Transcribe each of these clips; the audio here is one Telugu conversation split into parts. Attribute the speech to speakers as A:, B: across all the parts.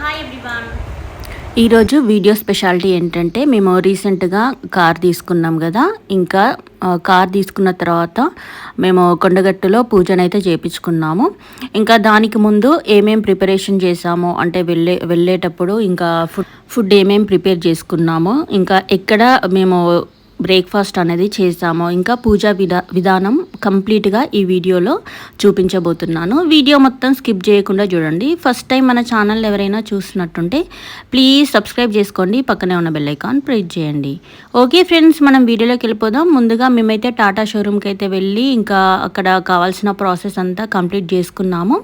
A: Hi everyone.
B: ఈరోజు వీడియో స్పెషాలిటీ ఏంటంటే మేము రీసెంట్గా కార్ తీసుకున్నాం కదా. ఇంకా కార్ తీసుకున్న తర్వాత మేము కొండగట్టులో పూజనైతే చేయించుకున్నాము. ఇంకా దానికి ముందు ఏమేం ప్రిపరేషన్ చేసాము అంటే వెళ్ళేటప్పుడు ఇంకా ఫుడ్ ఏమేం ప్రిపేర్ చేసుకున్నాము, ఇంకా ఎక్కడ మేము బ్రేక్ఫాస్ట్ అనేది చేసాము, ఇంకా పూజా విధానం కంప్లీట్గా ఈ వీడియోలో చూపించబోతున్నాను. వీడియో మొత్తం స్కిప్ చేయకుండా చూడండి. ఫస్ట్ టైం మన ఛానల్ ఎవరైనా చూసినట్టుంటే ప్లీజ్ సబ్స్క్రైబ్ చేసుకోండి, పక్కనే ఉన్న బెల్ ఐకాన్ ప్రెస్ చేయండి. ఓకే ఫ్రెండ్స్, మనం వీడియోలోకి వెళ్ళిపోదాం. ముందుగా మేమైతే టాటా షోరూమ్కి అయితే వెళ్ళి ఇంకా అక్కడ కావాల్సిన ప్రాసెస్ అంతా కంప్లీట్ చేసుకున్నాము.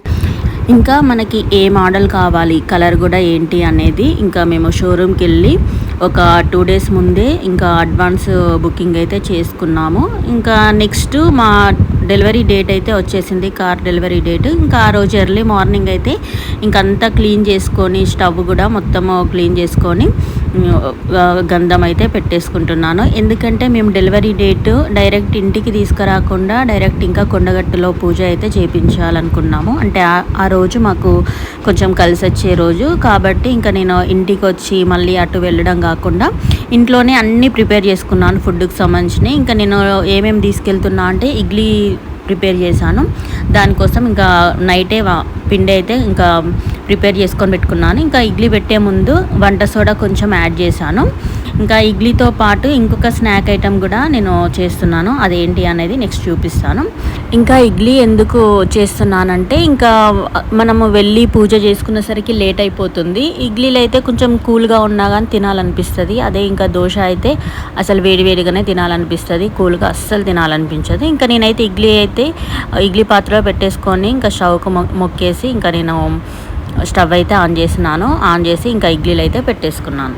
B: ఇంకా మనకి ఏ మోడల్ కావాలి, కలర్ కూడా ఏంటి అనేది ఇంకా మేము షోరూమ్కి వెళ్ళి ఒక 2 days ముందే ఇంకా అడ్వాన్స్ బుకింగ్ అయితే చేసుకున్నాము. ఇంకా నెక్స్ట్ మా డెలివరీ డేట్ అయితే వచ్చేసింది, కార్ డెలివరీ డేట్. ఇంకా ఆ రోజు ఎర్లీ మార్నింగ్ అయితే ఇంకంతా క్లీన్ చేసుకొని స్టవ్ కూడా మొత్తము క్లీన్ చేసుకొని గంధం అయితే పెట్టేసుకుంటున్నాను. ఎందుకంటే మేము డెలివరీ డేట్ డైరెక్ట్ ఇంటికి తీసుకురాకుండా డైరెక్ట్ ఇంకా కొండగట్టులో పూజ అయితే చేయించాలనుకున్నాము. అంటే ఆ రోజు మాకు కొంచెం కలిసి వచ్చే రోజు కాబట్టి ఇంకా నేను ఇంటికి వచ్చి మళ్ళీ అటు వెళ్ళడం కాకుండా ఇంట్లోనే అన్నీ ప్రిపేర్ చేసుకున్నాను ఫుడ్కి సంబంధించినవి. ఇంకా నేను ఏమేమి తీసుకెళ్తున్నా అంటే ఇడ్లీ ప్రిపేర్ చేశాను. దానికోసం ఇంకా నైటే పిండి అయితే ఇంకా ప్రిపేర్ చేసుకొని పెట్టుకున్నాను. ఇంకా ఇడ్లీ పెట్టే ముందు వంట సోడా కొంచెం యాడ్ చేశాను. ఇంకా ఇడ్లీతో పాటు ఇంకొక స్నాక్ ఐటెం కూడా నేను చేస్తున్నాను, అదేంటి అనేది నెక్స్ట్ చూపిస్తాను. ఇంకా ఇడ్లీ ఎందుకు చేస్తున్నానంటే ఇంకా మనము వెళ్ళి పూజ చేసుకునేసరికి లేట్ అయిపోతుంది. ఇడ్లీలు అయితే కొంచెం కూల్గా ఉన్నా కానీ తినాలనిపిస్తుంది. అదే ఇంకా దోశ అయితే అసలు వేడివేడిగానే తినాలనిపిస్తుంది, కూల్గా అస్సలు తినాలనిపించదు. ఇంకా నేనైతే ఇడ్లీ పాత్రలో పెట్టేసుకొని ఇంకా స్టవ్కు మొక్కేసి ఇంకా నేను స్టవ్ అయితే ఆన్ చేసి ఇంకా ఇడ్లీలు అయితే పెట్టేసుకున్నాను.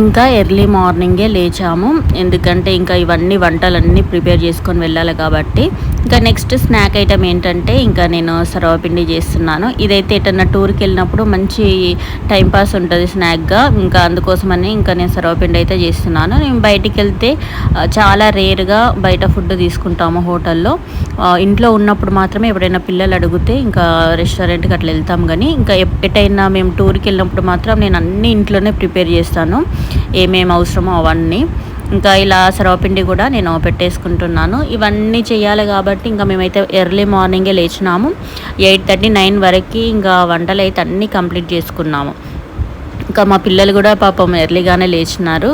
B: ఇంకా ఎర్లీ మార్నింగే లేచాము, ఎందుకంటే ఇంకా ఇవన్నీ వంటలన్నీ ప్రిపేర్ చేసుకొని వెళ్ళాలి కాబట్టి. ఇంకా నెక్స్ట్ స్నాక్ ఐటెం ఏంటంటే ఇంకా నేను సర్వపిండి చేస్తున్నాను. ఇదైతే ఎటన్నా టూర్కి వెళ్ళినప్పుడు మంచి టైంపాస్ ఉంటుంది స్నాక్గా, ఇంకా అందుకోసమని ఇంకా నేను సర్వపిండి అయితే చేస్తున్నాను. నేను బయటికి వెళ్తే చాలా రేర్గా బయట ఫుడ్ తీసుకుంటాము హోటల్లో. ఇంట్లో ఉన్నప్పుడు మాత్రమే ఎప్పుడైనా పిల్లలు అడిగితే ఇంకా రెస్టారెంట్కి అట్లా వెళ్తాం. కానీ ఇంకా ఎటైనా మేము టూర్కి వెళ్ళినప్పుడు మాత్రం నేను అన్నీ ఇంట్లోనే ప్రిపేర్ చేస్తాను, ఏమేమి అవసరమో అవన్నీ. ఇంకా ఇలా సర్వపిండి కూడా నేను పెట్టేసుకుంటున్నాను. ఇవన్నీ చేయాలి కాబట్టి ఇంకా మేమైతే ఎర్లీ మార్నింగే లేచినాము. 8:30, 9 వరకు ఇంకా వంటలు అయితే అన్నీ కంప్లీట్ చేసుకున్నాము. ఇంకా మా పిల్లలు కూడా పాపం ఎర్లీగానే లేచినారు.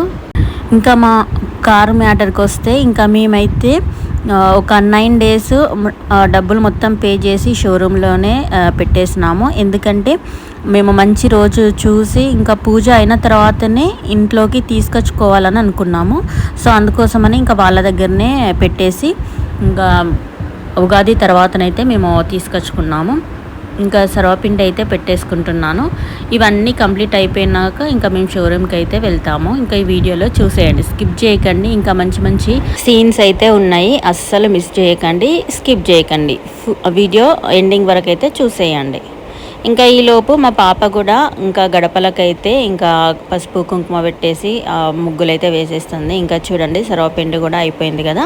B: ఇంకా మా కారు మ్యాటర్కి వస్తే ఇంకా మేమైతే ఒక 9 days డబ్బులు మొత్తం పే చేసి షోరూంలోనే పెట్టేసినాము. ఎందుకంటే మేము మంచి రోజు చూసి ఇంకా పూజ అయిన తర్వాతనే ఇంట్లోకి తీసుకొచ్చుకోవాలని అనుకున్నాము. సో అందుకోసమని ఇంకా వాళ్ళ దగ్గరనే పెట్టేసి ఇంకా ఉగాది తర్వాతనైతే మేము తీసుకొచ్చుకున్నాము. ఇంకా సర్వపిండి అయితే పెట్టేసుకుంటున్నాను. ఇవన్నీ కంప్లీట్ అయిపోయినాక ఇంకా మేము షోరూమ్కి అయితే వెళ్తాము. ఇంకా ఈ వీడియోలో చూసేయండి, స్కిప్ చేయకండి. ఇంకా మంచి మంచి సీన్స్ అయితే ఉన్నాయి, అస్సలు మిస్ చేయకండి, స్కిప్ చేయకండి. వీడియో ఎండింగ్ వరకు అయితే చూసేయండి. ఇంకా ఈలోపు మా పాప కూడా ఇంకా గడపలకైతే ఇంకా పసుపు కుంకుమ పెట్టేసి ముగ్గులైతే వేసేస్తుంది. ఇంకా చూడండి సర్వపిండి కూడా అయిపోయింది కదా.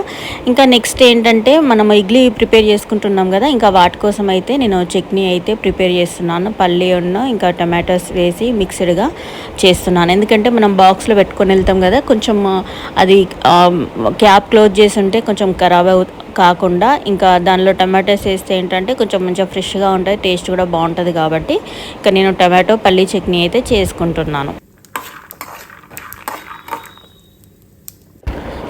B: ఇంకా నెక్స్ట్ ఏంటంటే మనం ఇడ్లీ ప్రిపేర్ చేసుకుంటున్నాం కదా, ఇంకా వాటి కోసం అయితే నేను చట్నీ అయితే ప్రిపేర్ చేస్తున్నాను. పల్లి ఇంకా టమాటోస్ వేసి మిక్స్డ్గా చేస్తున్నాను. ఎందుకంటే మనం బాక్స్లో పెట్టుకొని వెళ్తాం కదా, కొంచెం అది క్యాప్ క్లోజ్ చేసి ఉంటే కొంచెం ఖరాబ్ కాకుండా ఇంకా దానిలో టమాటోస్ వేస్తే ఏంటంటే కొంచెం మంచిగా ఫ్రెష్గా ఉంటుంది, టేస్ట్ కూడా బాగుంటుంది. కాబట్టి ఇంకా నేను టమాటో పల్లీ చట్నీ అయితే చేసుకుంటున్నాను.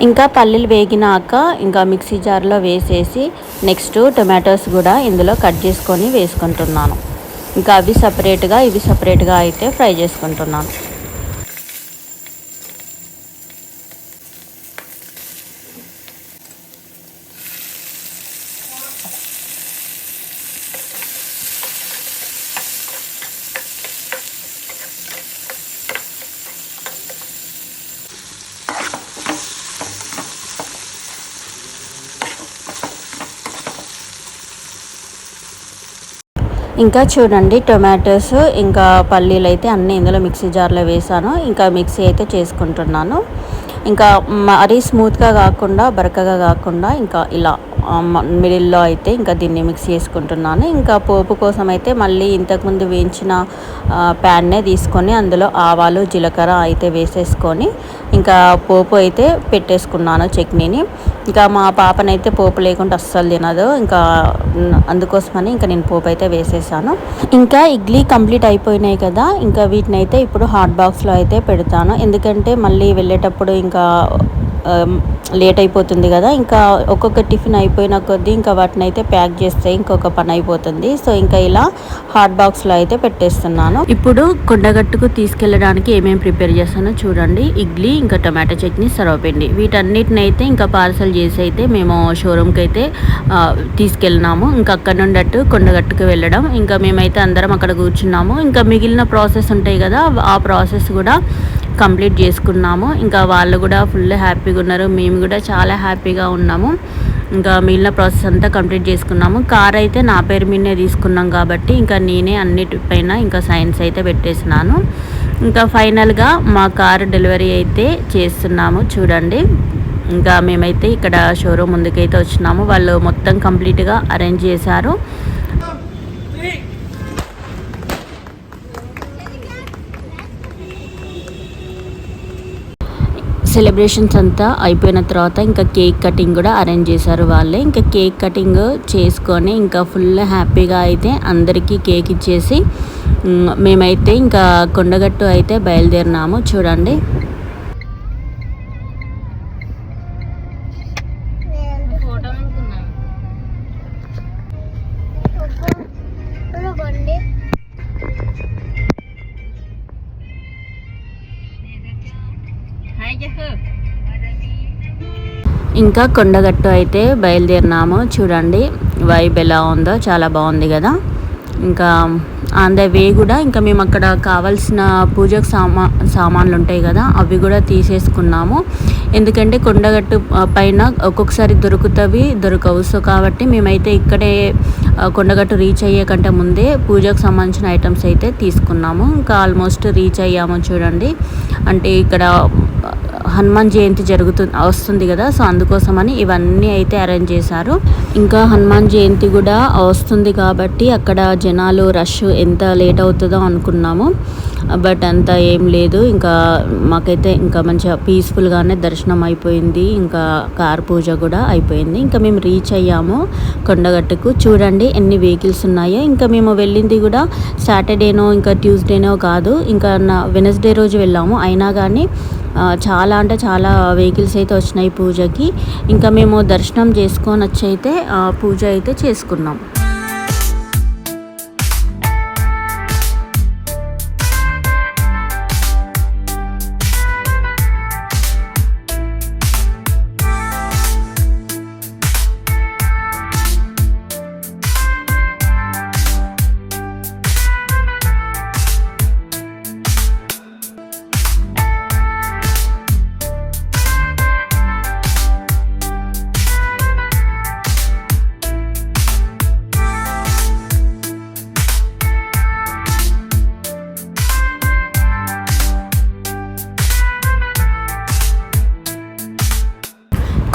B: ఇంకా పల్లీలు వేగినాక ఇంకా మిక్సీ జార్లో వేసేసి నెక్స్ట్ టొమాటోస్ కూడా ఇందులో కట్ చేసుకొని వేసుకుంటున్నాను. ఇంకా అవి సపరేట్గా అయితే ఫ్రై చేసుకుంటున్నాను. ఇంకా చూడండి టొమాటోస్ ఇంకా పల్లీలు అయితే అన్నీ ఇందులో మిక్సీ జార్లో వేసాను. ఇంకా మిక్సీ అయితే చేసుకుంటున్నాను. ఇంకా మరీ స్మూత్గా కాకుండా బరకగా కాకుండా ఇంకా ఇలా మిడిల్లో అయితే ఇంకా దీన్ని మిక్స్ చేసుకుంటున్నాను. ఇంకా పోపు కోసం అయితే మళ్ళీ ఇంతకుముందు వేయించిన ప్యాన్నే తీసుకొని అందులో ఆవాలు జీలకర్ర అయితే వేసేసుకొని ఇంకా పోపు అయితే పెట్టేసుకున్నాను చట్నీని. ఇంకా మా పాపనైతే పోపు లేకుండా అస్సలు తినదు, ఇంకా అందుకోసమని ఇంకా నేను పోపు అయితే వేసేసాను. ఇంకా ఇడ్లీ కంప్లీట్ అయిపోయినాయి కదా, ఇంకా వీటిని అయితే ఇప్పుడు హాట్ బాక్స్లో అయితే పెడతాను. ఎందుకంటే మళ్ళీ వెళ్ళేటప్పుడు ఇంకా లేట్ అయిపోతుంది కదా, ఇంకా ఒక్కొక్క టిఫిన్ అయిపోయిన కొద్దీ ఇంకా వాటిని అయితే ప్యాక్ చేస్తే ఇంకొక పని అయిపోతుంది. సో ఇంకా ఇలా హాట్ బాక్స్లో అయితే పెట్టేస్తున్నాను. ఇప్పుడు కొండగట్టుకు తీసుకెళ్ళడానికి ఏమేమి ప్రిపేర్ చేస్తానో చూడండి. ఇడ్లీ, ఇంకా టమాటో చట్నీ, సర్వపిండి, వీటన్నిటిని అయితే ఇంకా పార్సల్ చేసి అయితే మేము షోరూమ్కి అయితే తీసుకెళ్ళినాము. ఇంకా అక్కడ నుండి కొండగట్టుకు వెళ్ళడం, ఇంకా మేమైతే అందరం అక్కడ కూర్చున్నాము. ఇంకా మిగిలిన ప్రాసెస్ ఉంటాయి కదా, ఆ ప్రాసెస్ కూడా కంప్లీట్ చేసుకున్నాము. ఇంకా వాళ్ళు కూడా ఫుల్ హ్యాపీగా ఉన్నారు, మేము కూడా చాలా హ్యాపీగా ఉన్నాము. ఇంకా మిగిలిన ప్రాసెస్ అంతా కంప్లీట్ చేసుకున్నాము. కార్ అయితే నా పేరు మీదనే తీసుకున్నాం కాబట్టి ఇంకా నేనే అన్నిటిపైన ఇంకా సైన్స్ అయితే పెట్టేసినాను. ఇంకా ఫైనల్గా మా కార్ డెలివరీ అయితే చేస్తున్నాము చూడండి. ఇంకా మేమైతే ఇక్కడ షోరూమ్ ముందుకైతే వచ్చినాము. వాళ్ళు మొత్తం కంప్లీట్గా అరేంజ్ చేశారు. సెలబ్రేషన్స్ అంతా అయిపోయిన తర్వాత ఇంకా కేక్ కటింగ్ కూడా అరేంజ్ చేశారు వాళ్ళే. ఇంకా కేక్ కటింగ్ చేసుకొని ఇంకా ఫుల్ హ్యాపీగా అయితే అందరికీ కేక్ ఇచ్చేసి మేమైతే ఇంకా కొండగట్టు అయితే బయలుదేరినాము చూడండి. ఇంకా కొండగట్టు అయితే బయలుదేరినాము చూడండి. వైబ్ ఎలా ఉందో, చాలా బాగుంది కదా. ఇంకా ఆన్ ద వే కూడా ఇంకా మేము అక్కడ కావాల్సిన పూజకు సామాన్లు ఉంటాయి కదా, అవి కూడా తీసేసుకున్నాము. ఎందుకంటే కొండగట్టు పైన ఒక్కొక్కసారి దొరకవు. సో కాబట్టి మేమైతే ఇక్కడే కొండగట్టు రీచ్ అయ్యే కంటే ముందే పూజకు సంబంధించిన ఐటమ్స్ అయితే తీసుకున్నాము. ఇంకా ఆల్మోస్ట్ రీచ్ అయ్యాము చూడండి. అంటే ఇక్కడ హనుమాన్ జయంతి వస్తుంది కదా, సో అందుకోసమని ఇవన్నీ అయితే అరేంజ్ చేశారు. ఇంకా హనుమాన్ జయంతి కూడా వస్తుంది కాబట్టి అక్కడ జనాలు రష్ ఎంత లేట్ అవుతుందో అనుకున్నాము, బట్ అంత ఏం లేదు. ఇంకా మాకైతే ఇంకా మంచిగా పీస్ఫుల్గానే దర్శనం అయిపోయింది. ఇంకా కార్ పూజ కూడా అయిపోయింది. ఇంకా మేము రీచ్ అయ్యాము కొండగట్టుకు. చూడండి ఎన్ని వెహికల్స్ ఉన్నాయో. ఇంకా మేము వెళ్ళింది కూడా సాటర్డేనో ఇంకా ట్యూస్డేనో కాదు, ఇంకా వెనస్డే రోజు వెళ్ళాము. అయినా కానీ చాలా అంటే చాలా వెహికల్స్ అయితే వచ్చినాయి పూజకి. ఇంకా మేము దర్శనం చేసుకొని వచ్చి అయితే పూజ అయితే చేసుకున్నాం.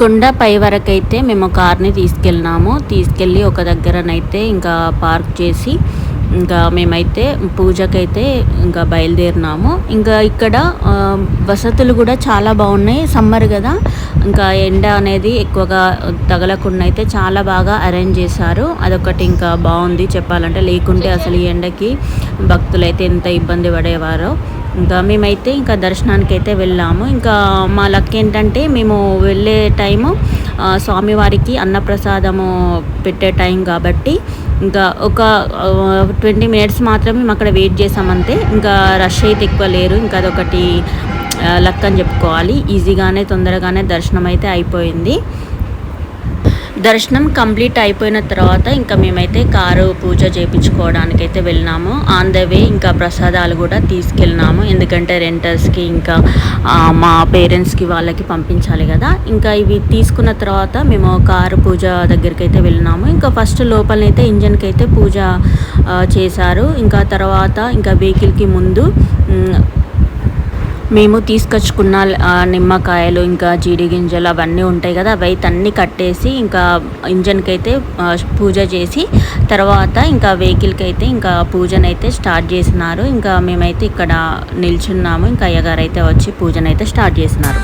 B: కొండ పై వరకు అయితే మేము కార్ని తీసుకెళ్ళి ఒక దగ్గరనైతే ఇంకా పార్క్ చేసి ఇంకా మేమైతే పూజకైతే ఇంకా బయలుదేరినాము. ఇంకా ఇక్కడ వసతులు కూడా చాలా బాగున్నాయి. సమ్మర్ కదా, ఇంకా ఎండ అనేది ఎక్కువగా తగలకుండా అయితే చాలా బాగా అరేంజ్ చేశారు. అదొకటి ఇంకా బాగుంది చెప్పాలంటే. లేకుంటే అసలు ఈ ఎండకి భక్తులైతే ఎంత ఇబ్బంది పడేవారో. ఇంకా మేమైతే ఇంకా దర్శనానికి అయితే వెళ్ళాము. ఇంకా మా లక్ ఏంటంటే మేము వెళ్ళే టైము స్వామివారికి అన్నప్రసాదము పెట్టే టైం కాబట్టి ఇంకా ఒక 20 minutes మాత్రమే మేము అక్కడ వెయిట్ చేసామంతే. ఇంకా రష్ అయితే ఎక్కువ లేరు. ఇంకా అదొకటి లక్ అని చెప్పుకోవాలి. ఈజీగానే తొందరగానే దర్శనం అయితే అయిపోయింది. దర్శనం కంప్లీట్ అయిపోయిన తర్వాత ఇంకా మేమైతే కారు పూజ చేయించుకోవడానికి అయితే వెళ్ళినాము. ఆన్ ద వే ఇంకా ప్రసాదాలు కూడా తీసుకెళ్ళినాము. ఎందుకంటే రెంటర్స్కి ఇంకా మా పేరెంట్స్కి వాళ్ళకి పంపించాలి కదా. ఇంకా ఇవి తీసుకున్న తర్వాత మేము కారు పూజ దగ్గరికి అయితే వెళ్ళినాము. ఇంకా ఫస్ట్ లోపలనైతే ఇంజన్కి అయితే పూజ చేశారు. ఇంకా తర్వాత ఇంకా వెహికల్కి ముందు మేము తీసుకొచ్చుకున్న నిమ్మకాయలు ఇంకా జీడి గింజలు అవన్నీ ఉంటాయి కదా, అవి అయితే అన్నీ కట్టేసి ఇంకా ఇంజన్కి అయితే పూజ చేసి తర్వాత ఇంకా వెహికల్కి అయితే ఇంకా పూజనైతే స్టార్ట్ చేసినారు. ఇంకా మేమైతే ఇక్కడ నిల్చున్నాము, ఇంకా అయ్యగారు అయితే వచ్చి పూజనైతే స్టార్ట్ చేసినారు.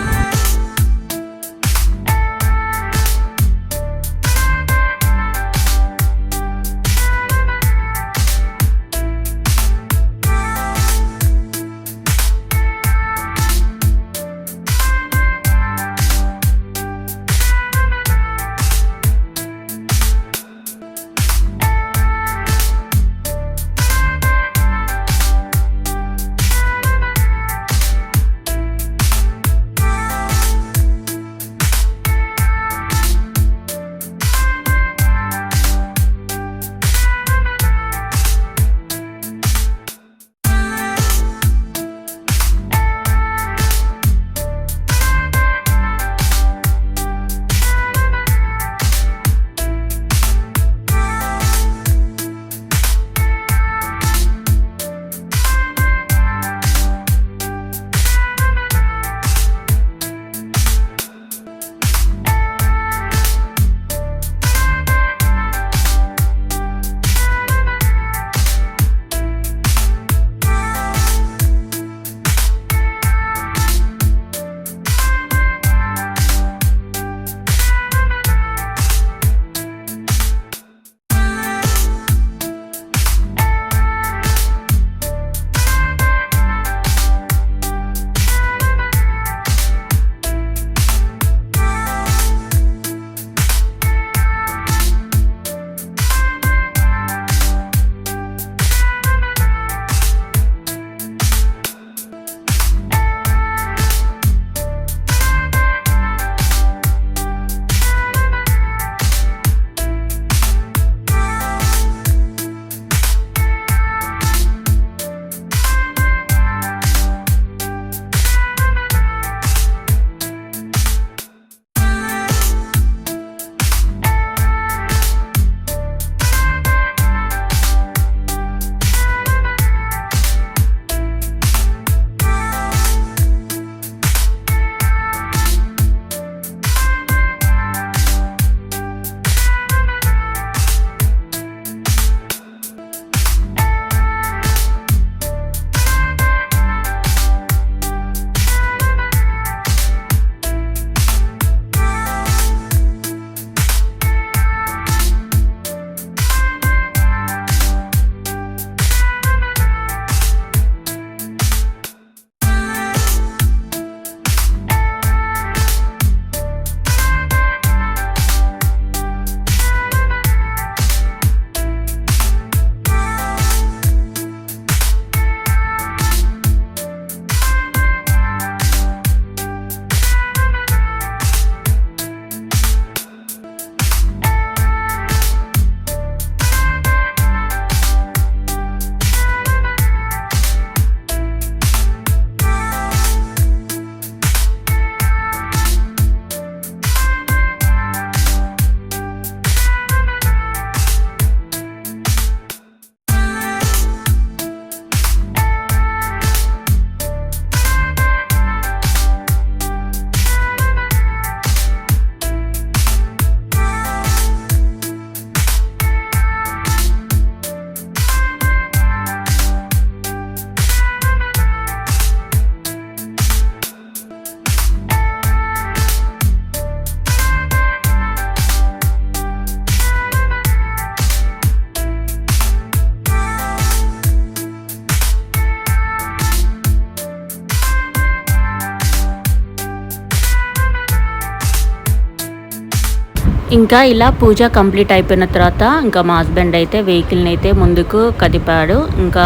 B: ఇంకా ఇలా పూజ కంప్లీట్ అయిపోయిన తర్వాత ఇంకా మా హస్బెండ్ అయితే వెహికల్ని అయితే ముందుకు కదిపాడు. ఇంకా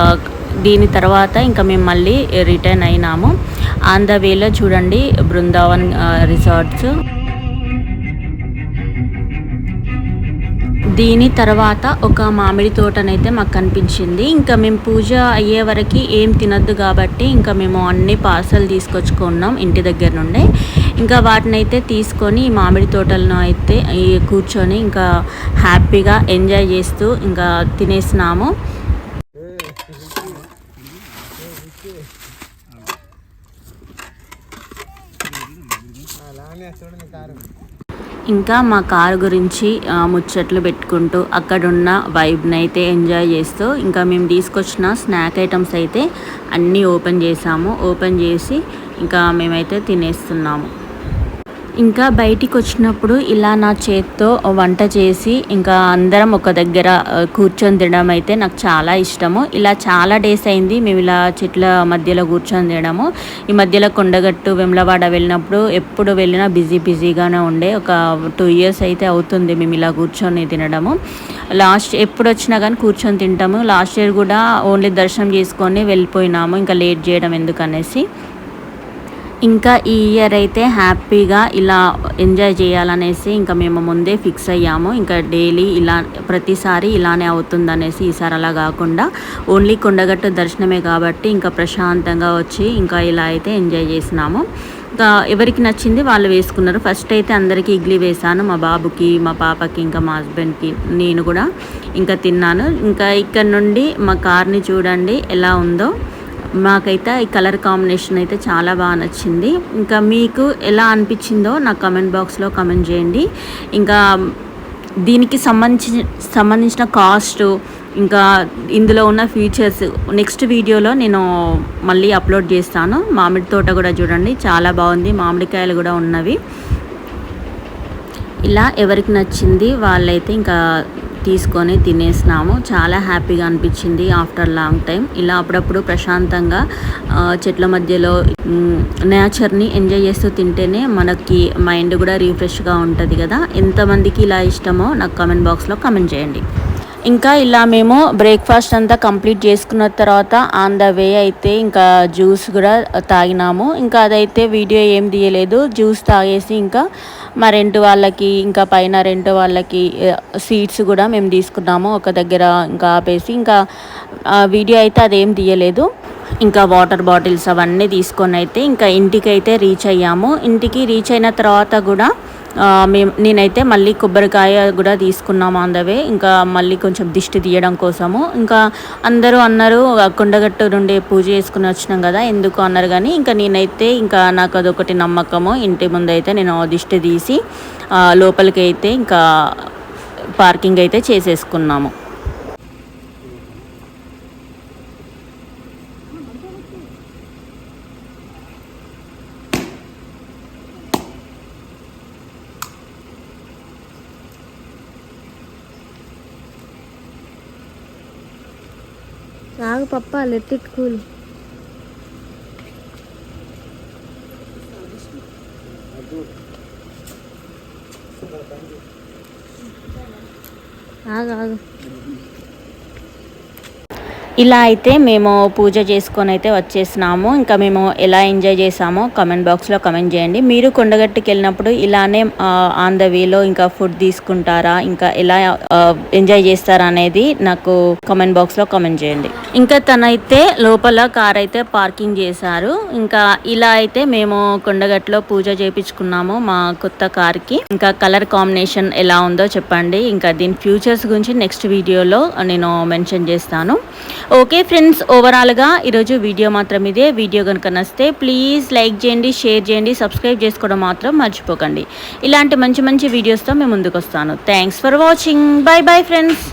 B: దీని తర్వాత ఇంకా మేము మళ్ళీ రిటర్న్ అయినాము. ఆన్ ద వేలో చూడండి బృందావన్ రిసార్ట్స్. దీని తర్వాత ఒక మామిడి తోటనైతే మాకు కనిపించింది. ఇంకా మేము పూజ అయ్యే వరకు ఏం తినద్దు కాబట్టి ఇంకా మేము అన్ని పార్సల్ తీసుకొచ్చుకున్నాం ఇంటి దగ్గర నుండే. ఇంకా వాటినైతే తీసుకొని మామిడి తోటలను అయితే కూర్చొని ఇంకా హ్యాపీగా ఎంజాయ్ చేస్తూ ఇంకా తినేసినాము. ఇంకా మా కారు గురించి ముచ్చట్లు పెట్టుకుంటూ అక్కడున్న వైబ్ని అయితే ఎంజాయ్ చేస్తూ ఇంకా మేము తీసుకొచ్చిన స్నాక్ ఐటమ్స్ అయితే అన్నీ ఓపెన్ చేసాము. ఓపెన్ చేసి ఇంకా మేమైతే తినేస్తున్నాము. ఇంకా బయటికి వచ్చినప్పుడు ఇలా నా చేత్తో వంట చేసి ఇంకా అందరం ఒక దగ్గర కూర్చొని తినడం అయితే నాకు చాలా ఇష్టము. ఇలా చాలా డేస్ అయింది మేము ఇలా చెట్ల మధ్యలో కూర్చొని తినడము. ఈ మధ్యలో కొండగట్టు వేములవాడ వెళ్ళినప్పుడు ఎప్పుడు వెళ్ళినా బిజీగానే ఉండే. ఒక 2 years అయితే అవుతుంది మేము ఇలా కూర్చొని తినడము. ఎప్పుడు వచ్చినా కానీ కూర్చొని తింటాము. లాస్ట్ ఇయర్ కూడా ఓన్లీ దర్శనం చేసుకొని వెళ్ళిపోయినాము, ఇంకా లేట్ చేయడం ఎందుకనేసి. ఇంకా ఈ ఇయర్ అయితే హ్యాపీగా ఇలా ఎంజాయ్ చేయాలనేసి ఇంకా మేము ముందే ఫిక్స్ అయ్యాము. ఇంకా డైలీ ఇలా ప్రతిసారి ఇలానే అవుతుందనేసి ఈసారి అలా కాకుండా ఓన్లీ కొండగట్టు దర్శనమే కాబట్టి ఇంకా ప్రశాంతంగా వచ్చి ఇంకా ఇలా అయితే ఎంజాయ్ చేసినాము. ఇంకా ఎవరికి నచ్చింది వాళ్ళు వేసుకున్నారు. ఫస్ట్ అయితే అందరికీ ఇడ్లీ వేసాను, మా బాబుకి, మా పాపకి, ఇంకా మా హస్బెండ్కి, నేను కూడా ఇంకా తిన్నాను. ఇంకా ఇక్కడ నుండి మా కార్ని చూడండి ఎలా ఉందో. మాకైతే ఈ కలర్ కాంబినేషన్ అయితే చాలా బాగా నచ్చింది. ఇంకా మీకు ఎలా అనిపించిందో నాకు కమెంట్ బాక్స్లో కమెంట్ చేయండి. ఇంకా దీనికి సంబంధించిన కాస్ట్, ఇంకా ఇందులో ఉన్న ఫీచర్స్ నెక్స్ట్ వీడియోలో నేను మళ్ళీ అప్లోడ్ చేస్తాను. మామిడి తోట కూడా చూడండి చాలా బాగుంది, మామిడికాయలు కూడా ఉన్నవి. ఇలా ఎవరికి నచ్చింది వాళ్ళైతే ఇంకా తీసుకొని తినేసినాము. చాలా హ్యాపీగా అనిపించింది ఆఫ్టర్ లాంగ్ టైం. ఇలా అప్పుడప్పుడు ప్రశాంతంగా చెట్ల మధ్యలో నేచర్ని ఎంజాయ్ చేస్తూ తింటేనే మనకి మైండ్ కూడా రిఫ్రెష్గా ఉంటుంది కదా. ఎంతమందికి ఇలా ఇష్టమో నాకు కమెంట్ బాక్స్లో కమెంట్ చేయండి. ఇంకా ఇలా మేము బ్రేక్ఫాస్ట్ అంతా కంప్లీట్ చేసుకున్న తర్వాత ఆన్ ద వే అయితే ఇంకా జ్యూస్ కూడా తాగినాము. ఇంకా అదైతే వీడియో ఏం తీయలేదు. జ్యూస్ తాగేసి ఇంకా మా రెంట్ వాళ్ళకి, ఇంకా పైన రెంట్ వాళ్ళకి సీట్స్ కూడా మేము తీసుకున్నాము ఒక దగ్గర. ఇంకా ఆపేసి ఇంకా వీడియో అయితే అదేం తీయలేదు. ఇంకా వాటర్ బాటిల్స్ అవన్నీ తీసుకొని అయితే ఇంకా ఇంటికి అయితే రీచ్ అయ్యాము. ఇంటికి రీచ్ అయిన తర్వాత కూడా నేనైతే మళ్ళీ కొబ్బరికాయ కూడా తీసుకున్నాము ఆన్ ద వే. ఇంకా మళ్ళీ కొంచెం దిష్టి తీయడం కోసము. ఇంకా అందరూ అన్నారు కొండగట్టు నుండి పూజ చేసుకుని వచ్చినాం కదా ఎందుకు అన్నారు, కానీ ఇంకా నేనైతే ఇంకా నాకు అదొకటి నమ్మకము. ఇంటి ముందు అయితే నేను దిష్టి తీసి లోపలికి అయితే ఇంకా పార్కింగ్ అయితే చేసేసుకున్నాము.
A: ఆగు పప్ప, లెట్ ఇట్ కూల్. ఆగు.
B: ఇలా అయితే మేము పూజ చేసుకొని అయితే వచ్చేసినాము. ఇంకా మేము ఎలా ఎంజాయ్ చేసామో కమెంట్ బాక్స్లో కమెంట్ చేయండి. మీరు కొండగట్టుకి వెళ్ళినప్పుడు ఇలానే ఆన్ ద వేలో ఇంకా ఫుడ్ తీసుకుంటారా, ఇంకా ఎలా ఎంజాయ్ చేస్తారా అనేది నాకు కమెంట్ బాక్స్లో కమెంట్ చేయండి. ఇంకా తనైతే లోపల కార్ అయితే పార్కింగ్ చేశారు. ఇంకా ఇలా అయితే మేము కొండగట్టులో పూజ చేయించుకున్నాము మా కొత్త కార్కి. ఇంకా కలర్ కాంబినేషన్ ఎలా ఉందో చెప్పండి. ఇంకా దీని ఫ్యూచర్స్ గురించి నెక్స్ట్ వీడియోలో నేను మెన్షన్ చేస్తాను. ఓకే ఫ్రెండ్స్, ఓవరాల్గా ఈరోజు వీడియో మాత్రం ఇదే. వీడియో కనుక నచ్చితే ప్లీజ్ లైక్ చేయండి, షేర్ చేయండి, సబ్స్క్రైబ్ చేసుకోవడం మాత్రం మర్చిపోకండి. ఇలాంటి మంచి వీడియోస్తో మేము ముందుకు వస్తాను. Thanks for watching. Bye friends.